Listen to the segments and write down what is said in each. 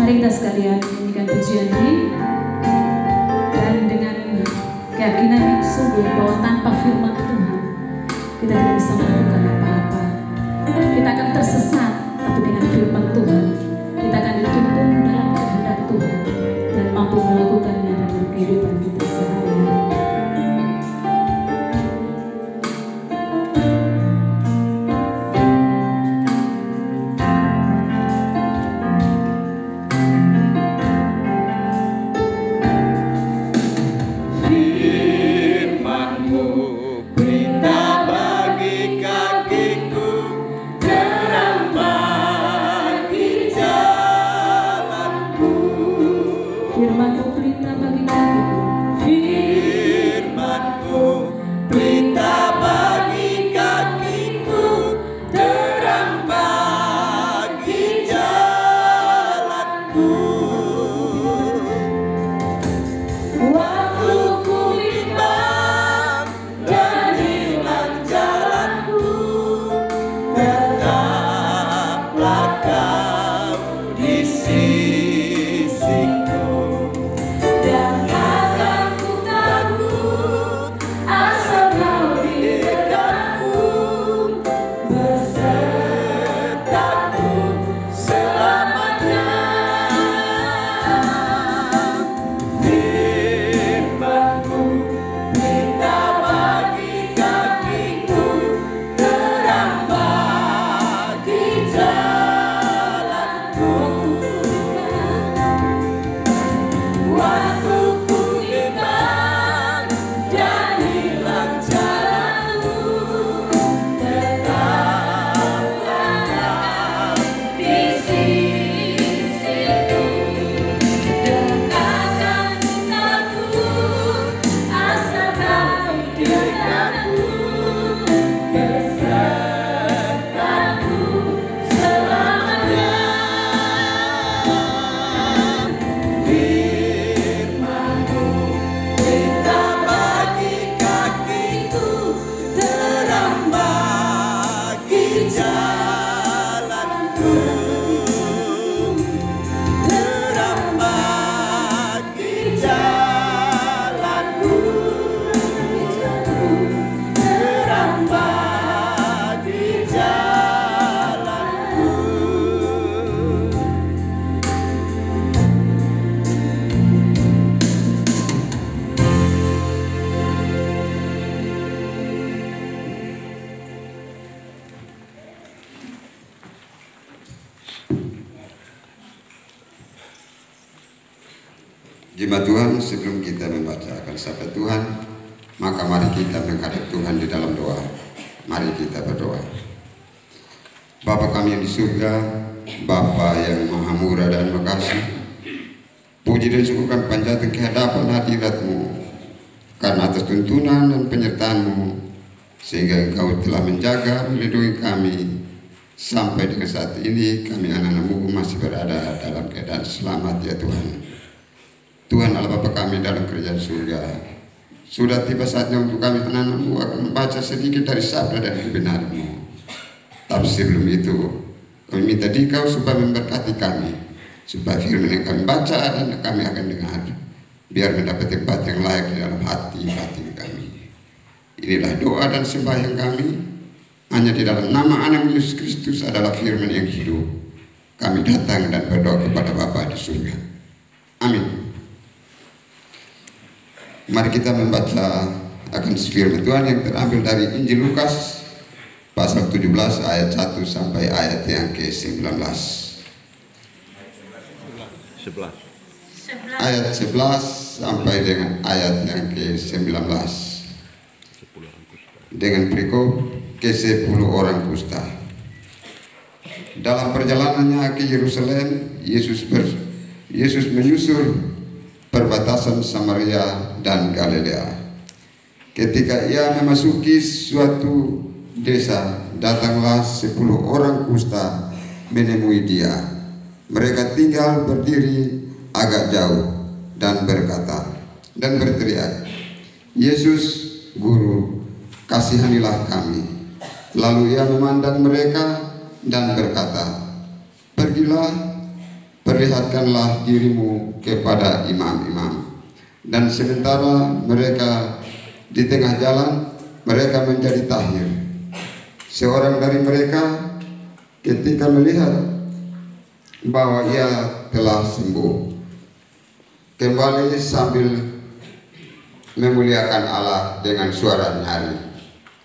Mari kita sekalian menyanyikan pujian ini, dan dengan keyakinan yang sungguh bahwa tanpa firman Tuhan kita tidak bisa melakukan apa-apa. Kita akan tersesat, tapi dengan firman Tuhan kita akan dituntun dalam kehendak Tuhan dan mampu melakukannya dalam kehidupan kita sehari-hari. Jemaat Tuhan, sebelum kita membacakan sabda Tuhan, maka mari kita menghadap Tuhan di dalam doa. Mari kita berdoa. Bapa kami yang di surga, Bapa yang maha murah dan makasih, puji dan syukur kami panjatkan ke hadapan hadirat-Mu, karena atas tuntunan dan penyertaan-Mu, sehingga Engkau telah menjaga, melindungi kami, sampai dengan saat ini kami anak-anak-Mu masih berada dalam keadaan selamat ya Tuhan. Tuhan Allah Bapa kami dalam kerajaan surga, sudah tiba saatnya untuk kami anak-anak-Mu akan membaca sedikit dari sabda dan kebenaran-Mu. Tapi sebelum itu kami minta Dikau supaya memberkati kami, supaya firman yang kami baca dan kami akan dengar biar mendapat tempat yang layak di dalam hati batin kami. Inilah doa dan sembahyang kami, hanya di dalam nama Anak Yesus Kristus adalah firman yang hidup. Kami datang dan berdoa kepada Bapa di surga. Amin. Mari kita membaca akan firman Tuhan yang terambil dari Injil Lukas pasal 17 ayat 1 sampai ayat yang ke-19. Ayat 11 sampai dengan ayat yang ke-19. Dengan perikop ke-10 orang kusta. Dalam perjalanannya ke Yerusalem, Yesus menyusur perbatasan Samaria dan Galilea. Ketika ia memasuki suatu desa, datanglah 10 orang kusta menemui dia. Mereka tinggal berdiri agak jauh dan berteriak, "Yesus, Guru, kasihanilah kami." Lalu ia memandang mereka dan berkata, Pergilah perlihatkanlah dirimu kepada imam-imam. Dan sementara mereka di tengah jalan, mereka menjadi tahir. Seorang dari mereka ketika melihat bahwa ia telah sembuh, kembali sambil memuliakan Allah dengan suara nyaring,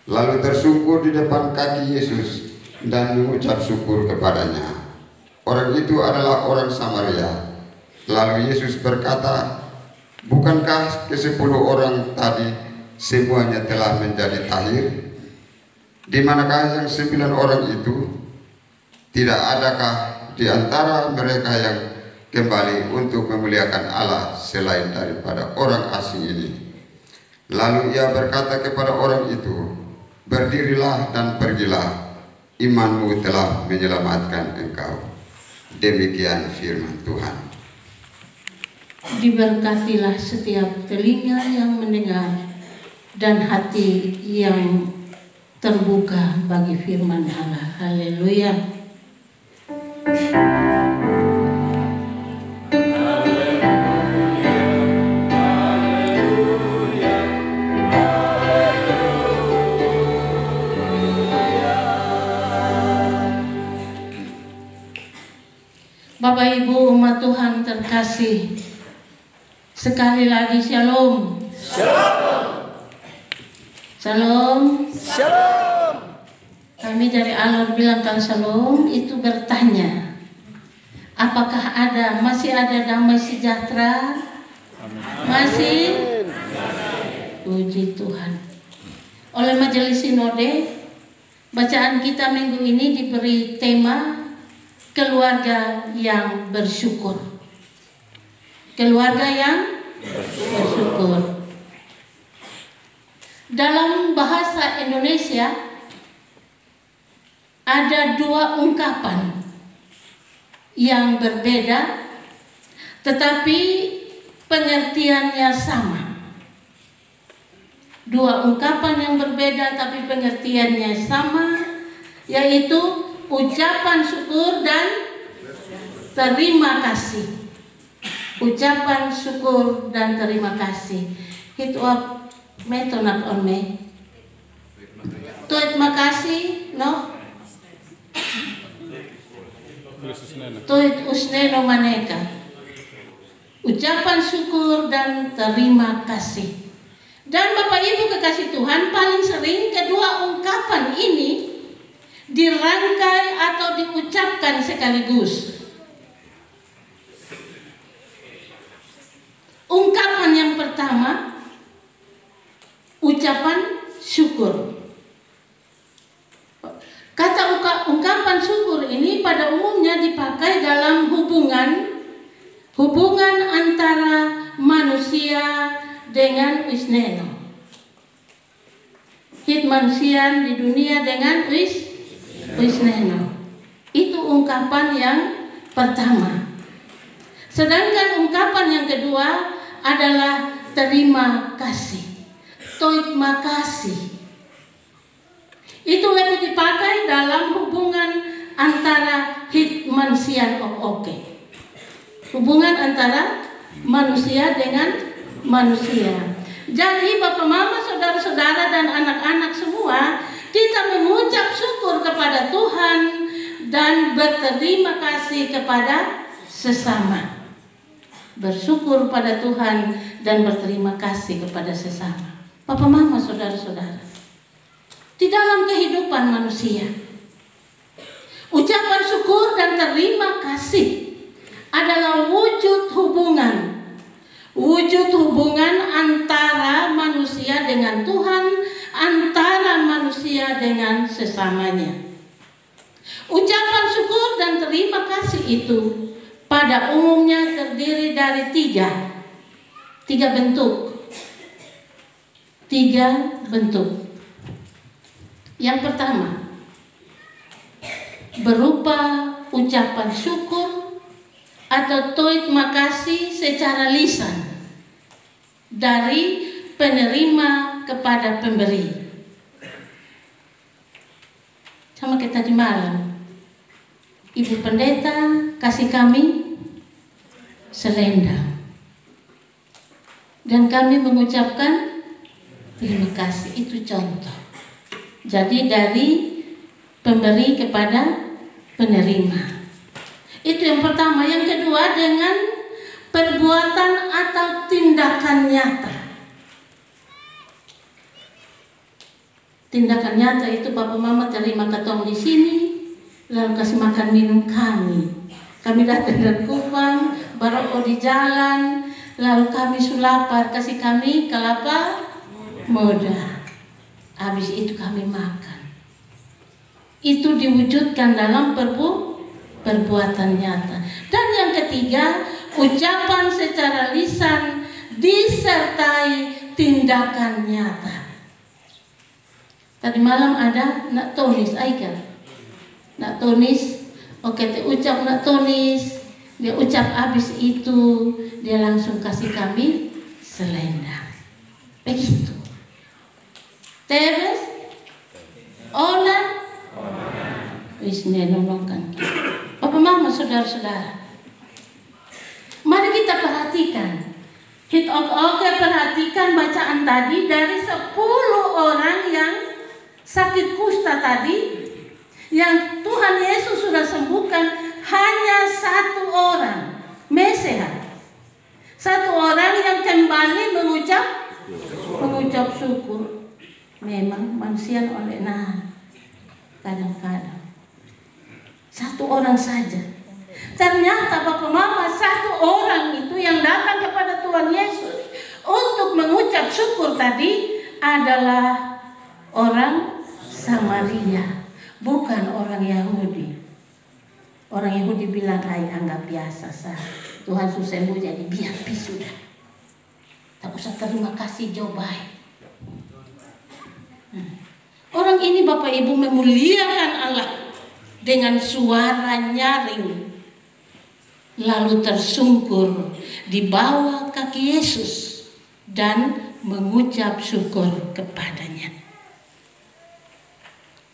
lalu tersungkur di depan kaki Yesus dan mengucap syukur kepadanya. Orang itu adalah orang Samaria. Lalu Yesus berkata, bukankah ke-10 orang tadi semuanya telah menjadi tahir? Di manakah yang 9 orang itu? Tidak adakah di antara mereka yang kembali untuk memuliakan Allah selain daripada orang asing ini? Lalu ia berkata kepada orang itu, berdirilah dan pergilah, imanmu telah menyelamatkan engkau. Demikian firman Tuhan. Diberkatilah setiap telinga yang mendengar dan hati yang terbuka bagi firman Allah. Haleluya. Bapak Ibu umat Tuhan terkasih, sekali lagi shalom. Shalom. Shalom. Shalom. Kami dari Alor bilangkan shalom itu bertanya, apakah masih ada damai sejahtera? Masih? Puji Tuhan. Oleh Majelis Sinode, bacaan kita minggu ini diberi tema keluarga yang bersyukur. Keluarga yang bersyukur. Dalam bahasa Indonesia ada 2 ungkapan yang berbeda tetapi pengertiannya sama. 2 ungkapan yang berbeda tapi pengertiannya sama, yaitu ucapan syukur dan terima kasih. Ucapan syukur dan terima kasih. Itu metonak on me. Terima kasih, no? Tuit usneno maneka. Ucapan syukur dan terima kasih. Dan Bapak Ibu kekasih Tuhan, paling sering kedua ungkapan ini dirangkai atau diucapkan sekaligus. Ungkapan yang pertama, ucapan syukur. Kata ungkapan syukur ini pada umumnya dipakai dalam hubungan antara manusia dengan wisneno. Hit manusia di dunia dengan wisneno. Itu ungkapan yang pertama. Sedangkan ungkapan yang kedua adalah terima kasih. Terima kasih. Itu lebih dipakai dalam hubungan antara hit manusia hubungan antara manusia dengan manusia. Jadi Bapak Mama, saudara-saudara dan anak-anak semua, kita mengucap syukur kepada Tuhan dan berterima kasih kepada sesama. Bersyukur pada Tuhan dan berterima kasih kepada sesama. Bapak Mama, saudara-saudara, di dalam kehidupan manusia, ucapan syukur dan terima kasih adalah wujud hubungan antara manusia dengan Tuhan, antara manusia dengan sesamanya. Ucapan syukur dan terima kasih itu pada umumnya terdiri dari tiga bentuk. Yang pertama, berupa ucapan syukur atau terima kasih secara lisan dari penerima kepada pemberi. Sama kita di malam, Ibu Pendeta kasih kami selendang. Dan kami mengucapkan terima kasih. Itu contoh. Jadi dari pemberi kepada penerima. Itu yang pertama. Yang kedua, dengan perbuatan atau tindakan nyata. Tindakan nyata itu Papa Mama terima ketong di sini, lalu kasih makan minum kami. Kami datang dari Kupang, baroko di jalan, lalu kami sulapar, kasih kami kelapa muda. Habis itu kami makan. Itu diwujudkan dalam perbuatan nyata. Dan yang ketiga, ucapan secara lisan disertai tindakan nyata. Tadi malam ada nak tulis, Aika. Nak tulis, oke, dia ucap nak tulis. Dia ucap habis itu, dia langsung kasih kami selendang. Begitu. Terus, Olan, wis nolongkan. Papa Mama, saudara-saudara, mari kita perhatikan. Oke, perhatikan bacaan tadi dari 10 orang yang sakit kusta tadi, yang Tuhan Yesus sudah sembuhkan, hanya 1 orang Meseha. 1 orang yang kembali mengucap syukur. Memang manusia oleh kadang-kadang 1 orang saja. Ternyata Bapak Mama, 1 orang itu yang datang kepada Tuhan Yesus untuk mengucap syukur tadi adalah orang Samaria, bukan orang Yahudi. Orang Yahudi bilang, anggap biasa sah. Tuhan susahmu jadi biar sudah. Tak usah terima kasih Jobai. Orang ini Bapak Ibu memuliakan Allah dengan suara nyaring, lalu tersungkur di bawah kaki Yesus dan mengucap syukur kepadanya.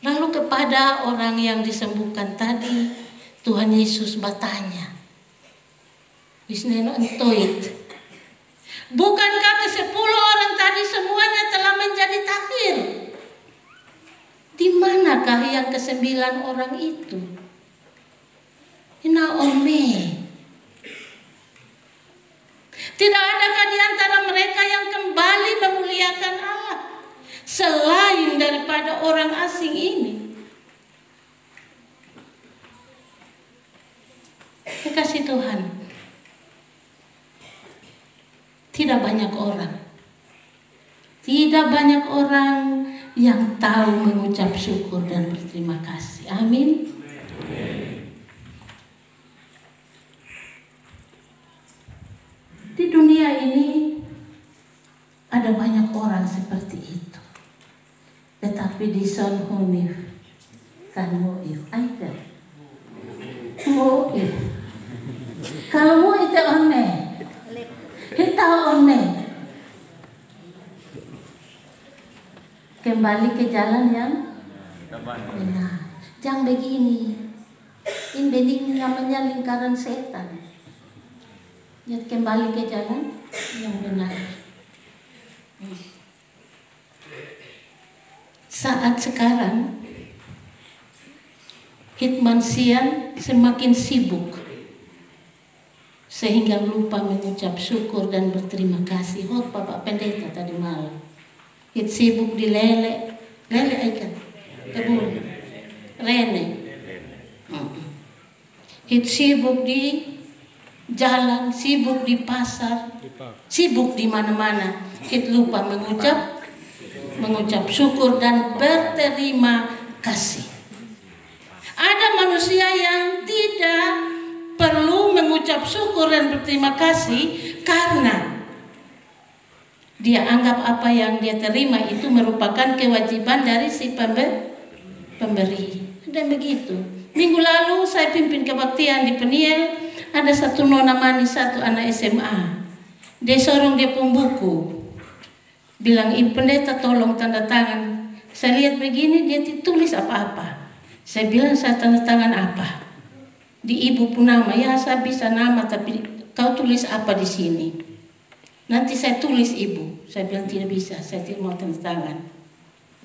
Lalu kepada orang yang disembuhkan tadi, Tuhan Yesus bertanya, Wisneno entoit, bukankah ke-10 orang tadi semuanya telah menjadi tahir? Di manakah yang ke-9 orang itu? Naomi. Tidak adakah di antara mereka yang kembali memuliakan Allah selain daripada orang asing ini? Kasih Tuhan, tidak banyak orang yang tahu mengucap syukur dan berterima kasih. Amin. Di dunia ini ada banyak orang seperti itu. Tetapi di Son Hunif kan Mu'if aja. Mu'if. Kalau Mu'if itu one, kita one. Kembali ke jalan yang benar. Jangan begini. Ini namanya lingkaran setan. Jadi kembali ke jalan yang benar. Saat sekarang manusia semakin sibuk sehingga lupa mengucap syukur dan berterima kasih. Bapak Pendeta tadi malam sibuk di lele ikan kebun rene, sibuk di jalan, sibuk di pasar, sibuk di mana-mana. Lupa mengucap syukur dan berterima kasih. Ada manusia yang tidak perlu mengucap syukur dan berterima kasih karena dia anggap apa yang dia terima itu merupakan kewajiban dari si pemberi. Dan begitu. Minggu lalu saya pimpin kebaktian di Peniel. Ada satu nona manis, satu anak SMA. Dia sorong dia pembuku. Bilang, Ibu Pendeta tolong tanda tangan. Saya lihat begini, dia tulis apa-apa. Saya bilang, saya tanda tangan apa? Di Ibu pun nama. Ya, saya bisa nama, tapi kau tulis apa di sini? Nanti saya tulis ibu. Saya bilang tidak bisa, saya tidak mau tanda tangan.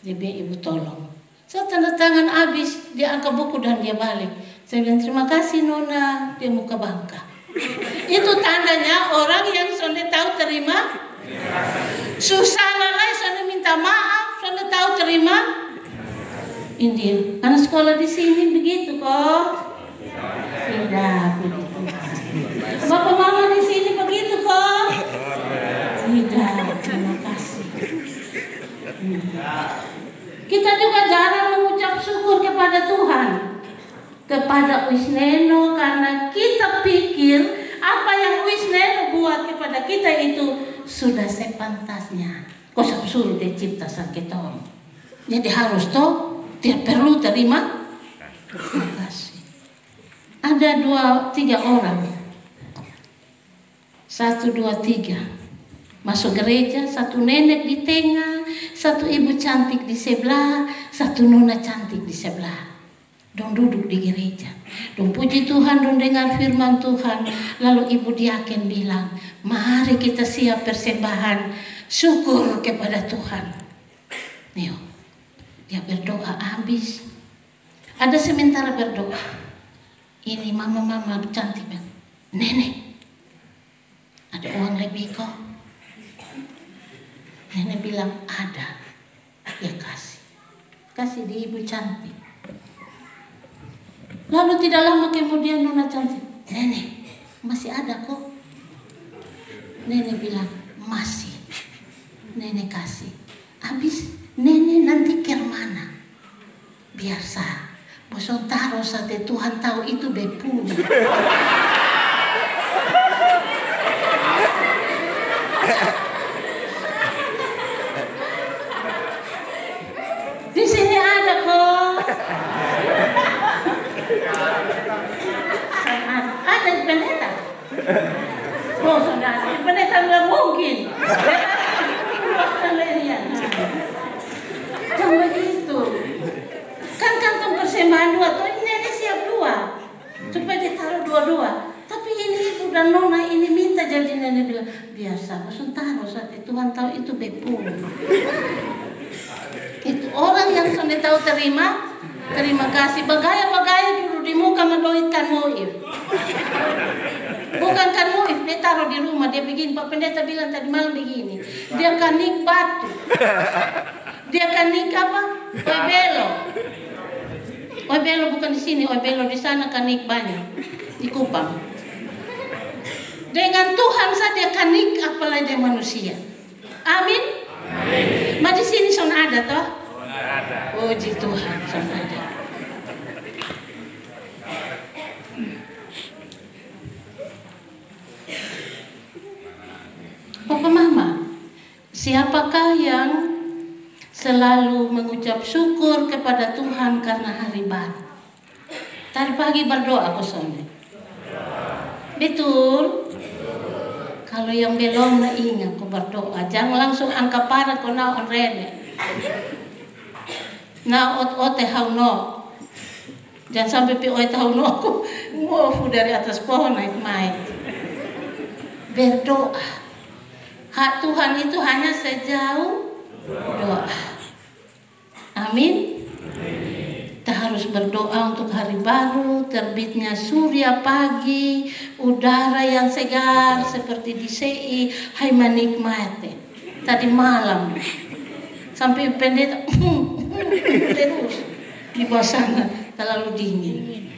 Dia bilang ibu tolong. Saya tanda tangan habis, dia angkat buku dan dia balik. Saya bilang terima kasih Nona, dia muka bangka. Itu tandanya orang yang sudah tahu terima. Susah lalai sudah minta maaf, sudah tahu terima. Ini anak sekolah di sini begitu kok. Tidak begitu. Bapak mama di sini begitu kok. Tidak, terima kasih. Kita juga jarang mengucap syukur kepada Tuhan, kepada Wisneno, karena kita pikir apa yang Wisneno buat kepada kita itu sudah sepantasnya. Kok suruh dia cipta sakit orang. Jadi harus toh, tidak perlu terima kasih. Ada 2-3 orang. 1, 2, 3. Masuk gereja, satu nenek di tengah, satu ibu cantik di sebelah, satu nona cantik di sebelah. Dong duduk di gereja, dong puji Tuhan, dong dengar firman Tuhan. Lalu ibu diaken bilang, mari kita siap persembahan syukur kepada Tuhan. Nih, dia berdoa habis. Ada sementara berdoa. Ini mama-mama cantik, nenek, ada uang lebih kok? Nenek bilang ada, ya kasih di ibu cantik. Lalu tidak lama kemudian nona cantik, nenek masih ada kok. Nenek bilang masih, nenek kasih. Habis nenek nanti ke mana? Biasa, bosong taruh sate Tuhan tahu itu bepu. Di sini ada kok. Ada di pendeta. Oh saudara, di pendeta nggak mungkin. Jangan begitu. Kan kantong persembahan 2 tuh ini ada siap 2. Supaya ditaruh 2-2. Tapi ini ibu dan nona ini minta, jadi nenek bilang biasa, bosan taruh saat Tuhan tahu itu bepu. Itu orang yang sudah tahu terima kasih. Bagaya dulu di muka mendoitkan muif. Bukan kan muif, dia taruh di rumah, dia begini. Pak Pendeta bilang tadi malam begini, dia kanik batu, dia kanik apa? Oibelo bukan di sini, oibelo di sana kanik banyak di Kupang. Dengan Tuhan saja kanik, apalagi manusia. Amin. Ma di sini son ada toh? Ada. Puji Tuhan, son ada. Papa Mama, siapakah yang selalu mengucap syukur kepada Tuhan karena hari baru? Tadi pagi berdoa aku sonde. Betul? Kalau yang belum na ingat kau berdoa, jangan langsung angka parah kau naon rene. Na ot hau no. Jangan sampai pi ot hau no aku ngofu dari atas pohon naik main. Berdoa. Hak Tuhan itu hanya sejauh doa. Amin. Kita harus berdoa untuk hari baru, terbitnya surya pagi, udara yang segar seperti di CI, hai menikmati. Tadi malam sampai pendeta terus di bawah sana terlalu dingin.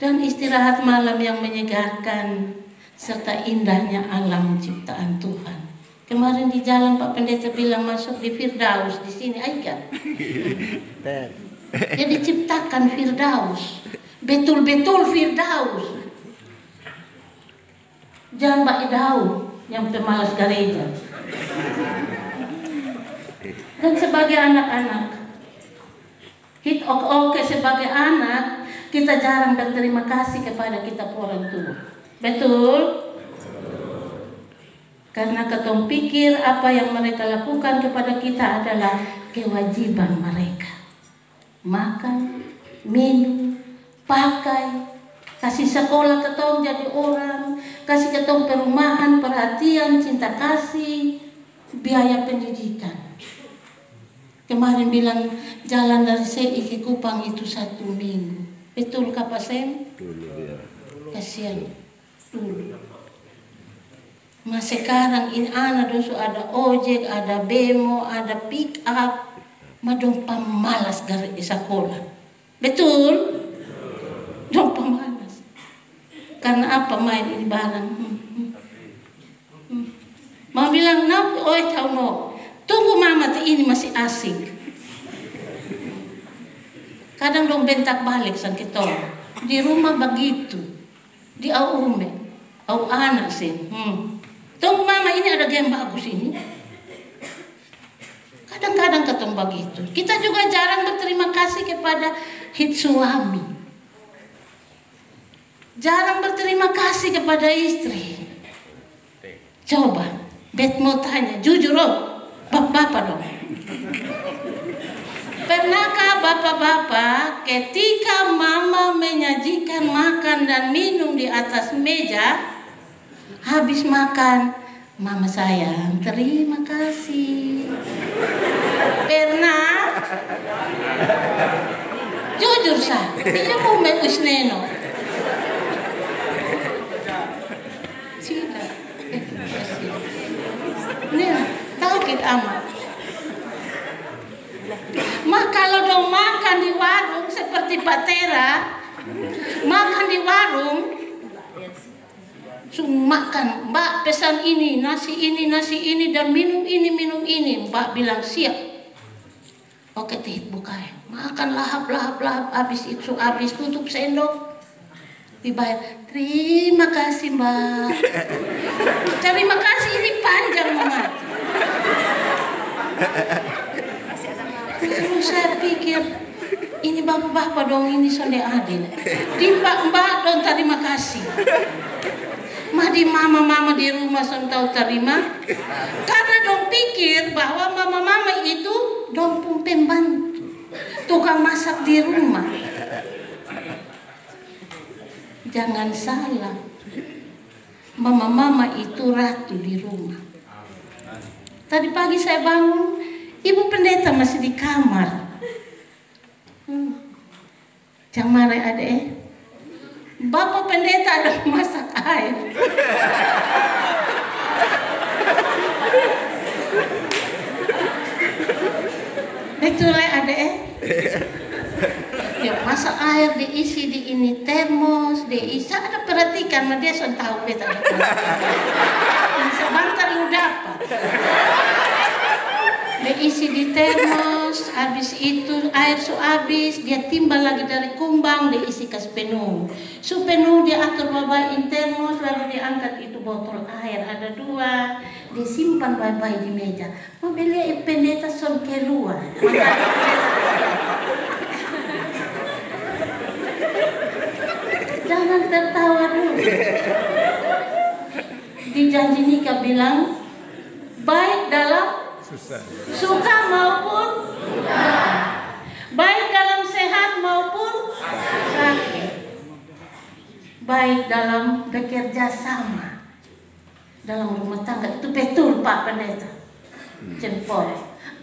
Dan istirahat malam yang menyegarkan serta indahnya alam ciptaan Tuhan. Kemarin di jalan Pak Pendeta bilang masuk di Firdaus, di sini aja. Jadi ciptakan Firdaus, betul-betul Firdaus. Jangan Mbak Idau yang pemalas gereja. Dan sebagai anak-anak, oke sebagai anak kita jarang berterima kasih kepada kita orang tua. Betul? Karena ketong pikir apa yang mereka lakukan kepada kita adalah kewajiban mereka. Makan, minum, pakai, Kasih sekolah ketong jadi orang, kasih ketong perumahan, perhatian, cinta kasih, biaya pendidikan. Kemarin bilang jalan dari Sei ke Kupang itu 1 minggu. Betul kah Pak Sem? Kasihan dulu. Mas sekarang ini anak dosu ada ojek, ada bemo, ada pick up, madong pamalas dari sekolah. Betul? Dong pamalas. Karena apa main ini barang? Mau bilang, tahu no. Tunggu mama ini masih asik. Kadang dong bentak balik sang kita. Di rumah begitu. Di aume, au anak sih. Tunggu mama ini ada game bagus ini. Kadang-kadang ketemu begitu. Kita juga jarang berterima kasih kepada suami. Jarang berterima kasih kepada istri. Coba, Bet mau tanya, jujur bapak-bapak dong. Pernahkah bapak-bapak ketika mama menyajikan makan dan minum di atas meja, habis makan, mama sayang, terima kasih. Pernah? Jujur sah, dia mau usneno. Tidak. Nih, tahu kita amat. Kalau dong makan di warung seperti Pak Tera, makan di warung, makan, Mbak pesan ini, nasi ini, dan minum ini. Mbak bilang siap. Oke, buka ya. Makan lahap, habis itu habis tutup sendok. Dibayar, terima kasih Mbak. Terima kasih ini panjang banget. Terus saya pikir, ini bapak-bapak dong, ini sonde adil. Di mbak dong terima kasih. Madi mama-mama di rumah son tahu terima. Karena dong pikir bahwa mama-mama itu dong pun pembantu, tukang masak di rumah. Jangan salah, mama-mama itu ratu di rumah. Tadi pagi saya bangun, Ibu pendeta masih di kamar. Jangan marah adek. Bapak pendeta ada masak air. Betul ya adek. Ya masak air diisi di ini termos, diisi. Ada perhatikan, mah dia sudah tahu beta ada perhatikan. Sebentar lu dapat. Diisi di termos, habis itu air habis, dia timbal lagi dari kumbang, diisi ke penuh. Penuh dia atur babain termos, lalu diangkat itu botol air, ada 2, disimpan baik-baik di meja. Mau beli pendeta son keluar. Jangan tertawa dulu. Di janji nikah bilang, baik dalam suka maupun baik dalam sehat maupun sakit, baik dalam bekerja sama dalam rumah tangga. Itu betul Pak Pendeta. Jempol.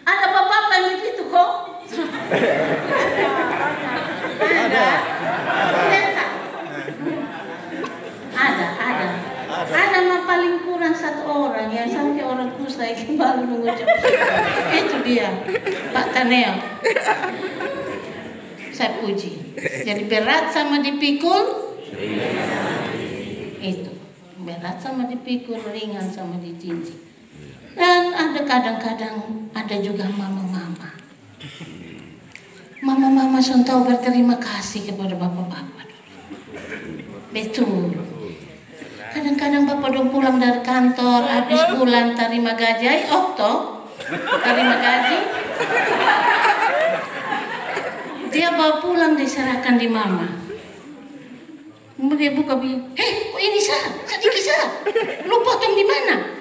Ada bapak yang begitu kok? Ada. Ada mah paling kurang 1 orang yang sampai orang kusta yang baru mengucap. Itu dia, Pak Taneo. Saya puji. Jadi berat sama dipikul, itu berat sama dipikul, ringan sama dijinjing. Dan ada kadang-kadang ada juga mama-mama. Mama-mama tahu berterima kasih kepada bapak-bapak. Betul. Kadang-kadang bapak dong pulang dari kantor, habis bulan terima gaji, terima gaji. Dia bawa pulang diserahkan di mama. Dia buka bilang, kok ini sedikit lu potong di mana?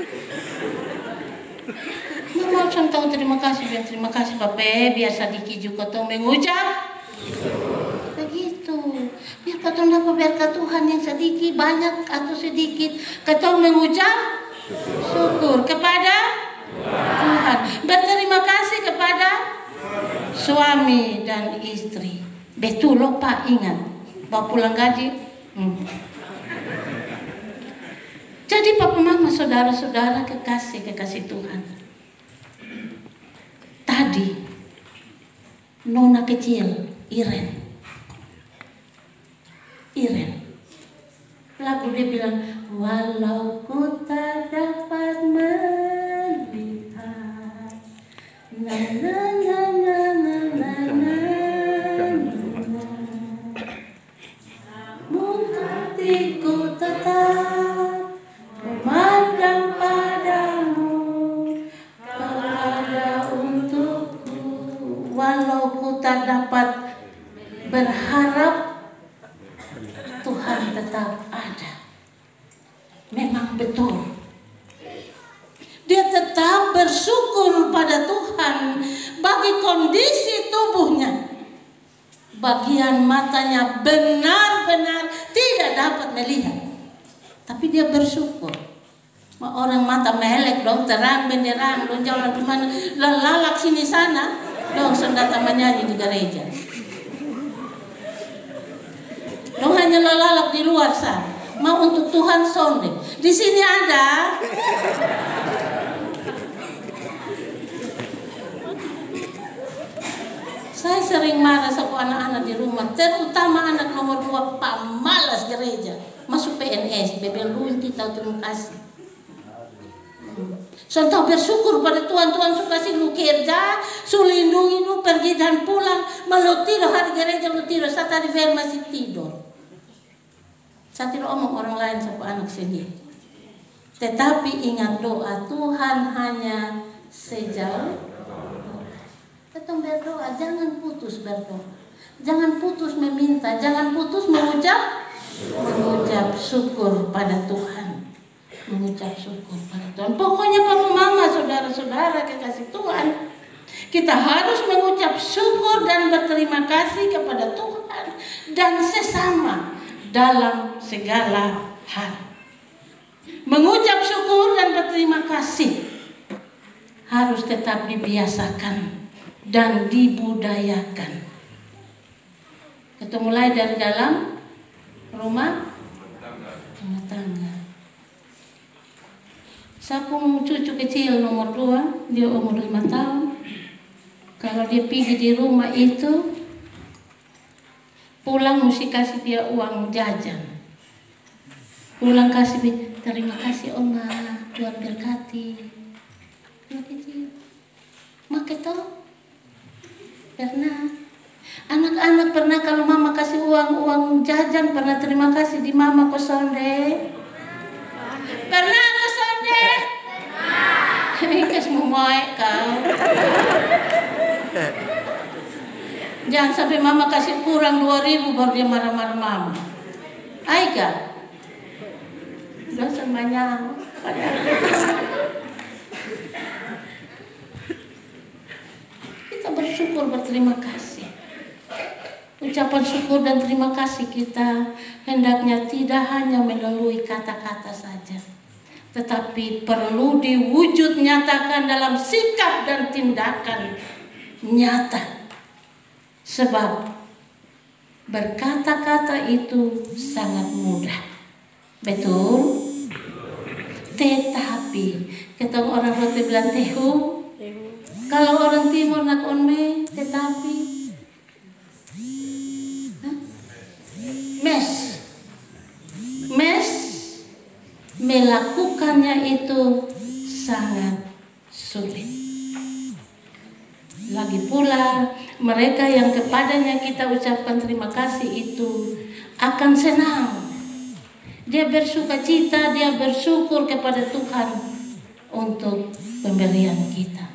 Mama tahu terima kasih, bilang terima kasih bapak, biar sedikit juga tuh mengucap. Begitu. Biar Katong dapat berkat Tuhan yang sedikit, banyak atau sedikit, katong mengucap syukur kepada Tuhan. Berterima kasih kepada suami dan istri. Betul loh Pak, ingat. Bawa pulang gaji. Jadi papa mama, saudara-saudara kekasih Tuhan. Tadi nona kecil Iren lagu dia bilang, walau ku tak dapat melihat, na na na na na na na, namun hatiku tetap memandang padamu, ada untukku. Walau ku tak dapat berharap, Tuhan tetap ada. Memang betul. Dia tetap bersyukur pada Tuhan bagi kondisi tubuhnya. Bagian matanya benar-benar tidak dapat melihat. Tapi dia bersyukur. Orang mata melek dong, terang benderang, dong jalan kemana, lalak sini sana, dong sendata menyanyi di gereja. Dong hanya lalak di luar sana. Mau untuk Tuhan sonde. Di sini ada. Saya sering marah sama anak-anak di rumah, terutama anak nomor 2, pamalas gereja, masuk PNS, bebel lunti, tahu terima kasih. Contoh bersyukur pada Tuhan, Tuhan suka kasih lu kerja, su lindungi lu pergi dan pulang, malu tidur hari gereja lu tidur, saya tadi masih tidur. Saya tidak omong orang lain sama anak sendiri. Tetapi ingat doa Tuhan hanya sejauh. Kita berdoa, jangan putus berdoa, jangan putus meminta, jangan putus mengucap syukur pada Tuhan, mengucap syukur pada Tuhan. Pokoknya papa mama, saudara-saudara kekasih Tuhan, kita harus mengucap syukur dan berterima kasih kepada Tuhan dan sesama dalam segala hal. Mengucap syukur dan berterima kasih harus tetap dibiasakan dan dibudayakan. Kita mulai dari dalam rumah tangga. Sapung cucu kecil nomor 2, dia umur 5 tahun. Kalau dia pergi di rumah itu, pulang mesti kasih dia uang jajan. Pulang kasih, terima kasih Oma, Tuhan berkati. Maka tahu pernah anak-anak pernah kalau mama kasih uang jajan pernah terima kasih di mama kosonde? Pernah kosonde? Kes mumoy kau. Jangan sampai mama kasih kurang 2.000 baru dia marah-marah mama. Aika. Udah semuanya. Kita bersyukur, berterima kasih. Ucapan syukur dan terima kasih kita hendaknya tidak hanya melalui kata-kata saja, tetapi perlu diwujud nyatakan dalam sikap dan tindakan nyata. Sebab berkata-kata itu sangat mudah, betul? Tetapi kita orang roti bilang tehu, kalau orang timur nak onme, tetapi mes melakukannya itu sangat sulit. Lagi pula mereka yang kepadanya kita ucapkan terima kasih itu akan senang. Dia bersuka cita, dia bersyukur kepada Tuhan untuk pemberian kita.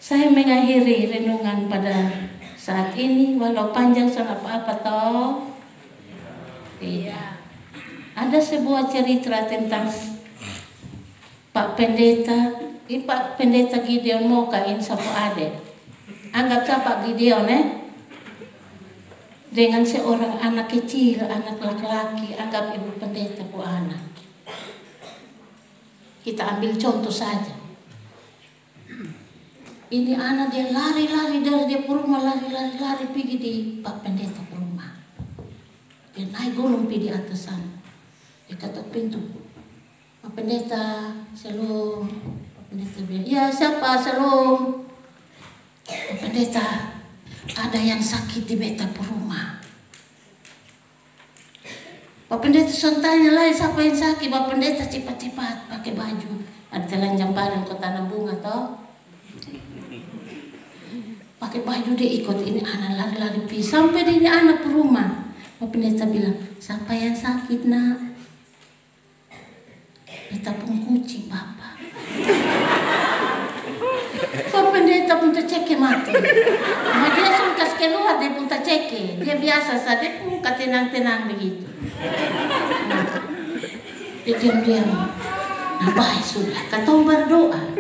Saya mengakhiri renungan pada saat ini, walau panjang sangat apa-apa toh. Tidak. Ada sebuah cerita tentang Pak Pendeta Gideon mau kain sapu ade. Anggap siapa Gideon dengan seorang anak kecil, anak laki-laki, anggap ibu pendeta bu anak. Kita ambil contoh saja. Ini anak dia lari-lari dari dia rumah, lari pergi di Pak Pendeta rumah. Dia naik gunung pergi di atas sana. Dia ketok pintu. Pak Pendeta, shalom. Pak Pendeta bilang, ya siapa, shalom. Pak Pendeta, ada yang sakit di beta rumah. Pak Pendeta tanya lah, siapa yang sakit? Pak Pendeta cepat-cepat pakai baju. Ada telanjang badan kau tanam bunga toh. Pakai baju dia ikut ini anak lari-lari pergi sampai di ini anak rumah. Pak Pendeta bilang, siapa yang sakit nak? Beta pun kucing bapak. Pak Pendeta pun terceke mati. Nah, dia suka keluar dia pun terceke. Dia biasa saja pun tenang-tenang begitu. Dia diam-diam. Nah baik sudah, kata berdoa.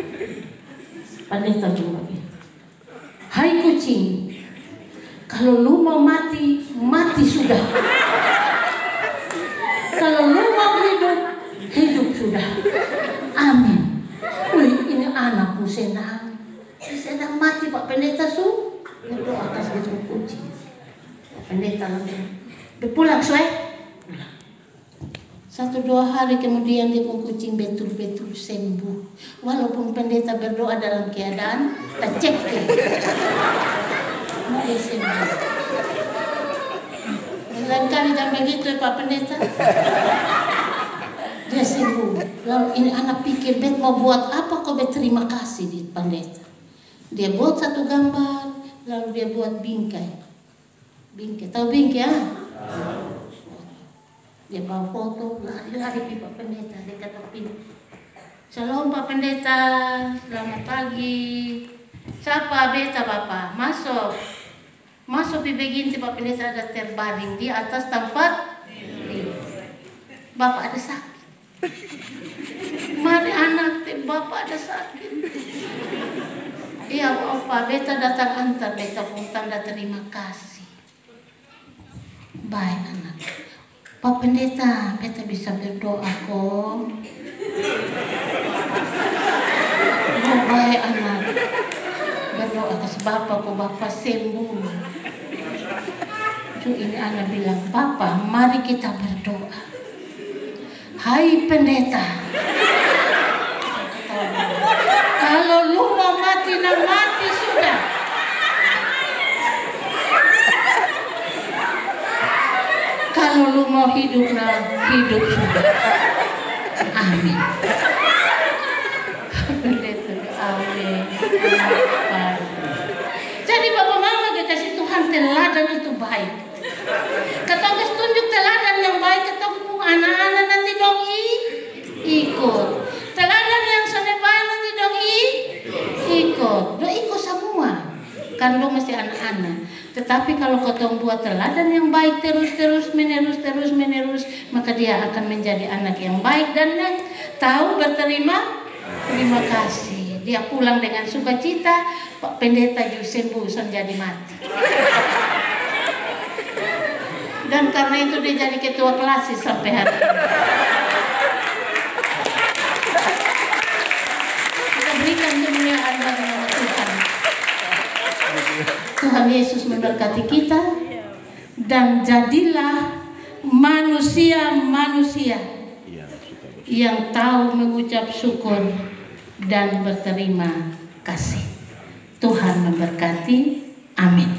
Pendeta juga bilang, hai kucing, kalau lu mau mati, mati sudah. Kalau lu mau hidup, hidup sudah. Amin. Wih, ini anakku senang. Sedang mati Pak Pendeta su. Berdoa atas itu kucing. Pak Pendeta langsung pulang suai. 1-2 hari kemudian dia pun kucing betul-betul sembuh. Walaupun pendeta berdoa dalam keadaan tercek. Nah, dia sembuh. Lain kali jangan begitu Pak Pendeta. Dia sembuh. Lalu ini anak pikir, bet mau buat apa kau berterima kasih di pendeta. Dia buat satu gambar, lalu dia buat bingkai. Bingkai, tahu bingkai ya? Dia bawa foto, lari Pak Pendeta, dia kata pintu. Shalom Pak Pendeta, selamat pagi. Siapa beta Bapak? Masuk. Masuk di begini Pak Pendeta ada terbaring di atas tempat. Bapak ada sakit. Mari anak, Bapak ada sakit. Iya Bapak, beta datang antar, beta pun tanda terima kasih. Baik anak. Pak Pendeta, beta bisa berdoa kok. Oh, baik anak. Berdoa ke Bapak kok Bapak sembuh. Cuma ini anak bilang, Bapak mari kita berdoa. Hai pendeta. Kalau lu mau mati, nak mati sudah. Kalau lu mau hidup, nah hidup sudah. Amin. Amin. Jadi Bapak Mama kasih Tuhan teladan itu baik. Kata guys tunjuk teladan yang baik, kata anak-anak nanti dong ikut. Teladan yang senebai nanti dong ikut. Udah ikut semua. Kan lo masih anak-anak. Tetapi kalau kau buat teladan yang baik terus menerus, maka dia akan menjadi anak yang baik dan yang tahu berterima kasih. Dia pulang dengan sukacita, Pak Pendeta juga sembuh, jadi mati. Dan karena itu dia jadi ketua klasis sampai hari ini. Kita berikan kemuliaan bagi nama Tuhan. Tuhan Yesus memberkati kita dan jadilah manusia-manusia yang tahu mengucap syukur dan berterima kasih. Tuhan memberkati. Amin.